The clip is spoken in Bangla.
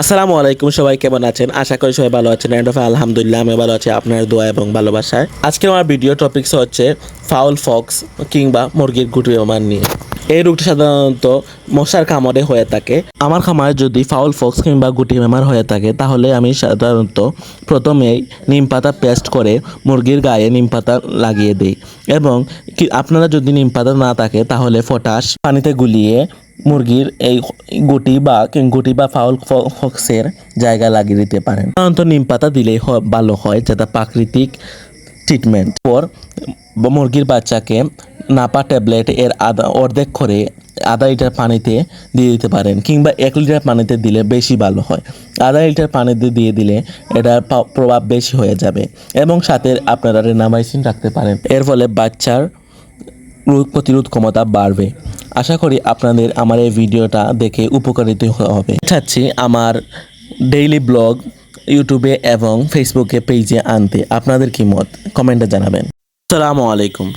আসসালামু আলাইকুম, সবাই কেমন আছেন? আশা করি সবাই ভালো আছেন। আলহামদুলিল্লাহ আমি ভালো আছি আপনার দোয়া এবং ভালোবাসায়। আজকের আমার ভিডিও টপিকস হচ্ছে ফাউল ফক্স কিংবা মুরগির গুটি বেমার নিয়ে। এই রোগটি সাধারণত মশার কামড়ে হয়ে থাকে। আমার খামারে যদি ফাউল ফক্স কিংবা গুটি বেমার হয়ে থাকে তাহলে আমি সাধারণত প্রথমেই নিম পাতা পেস্ট করে মুরগির গায়ে নিম পাতা লাগিয়ে দিই এবং আপনারা যদি নিম পাতা না থাকে তাহলে পটাশ পানিতে গুলিয়ে মুরগির এই গুটি বা ফাউল ফক্সের জায়গা লাগিয়ে দিতে পারেন। সাধারণত নিম পাতা দিলেই ভালো হয়, যেটা প্রাকৃতিক ট্রিটমেন্ট। পর মুরগির বাচ্চাকে নাপা ট্যাবলেট এর অর্ধেক করে আধা লিটার পানিতে দিয়ে দিতে পারেন কিংবা 1 লিটার পানিতে দিলে বেশি ভালো হয়। আধা লিটার পানিতে দিয়ে দিলে এটার প্রভাব বেশি হয়ে যাবে এবং সাথে আপনারা রেনামাইসিন রাখতে পারেন। এর ফলে বাচ্চার রোগ প্রতিরোধ ক্ষমতা বাড়বে। আশা করি আপনাদের আমার এই ভিডিওটা দেখে উপকারিত হবে। চাচ্ছি আমার ডেইলি ব্লগ ইউটিউবে এবং ফেসবুকে পেজে আনতে। আপনাদের কি মত কমেন্টে জানাবেন। আসসালামু আলাইকুম।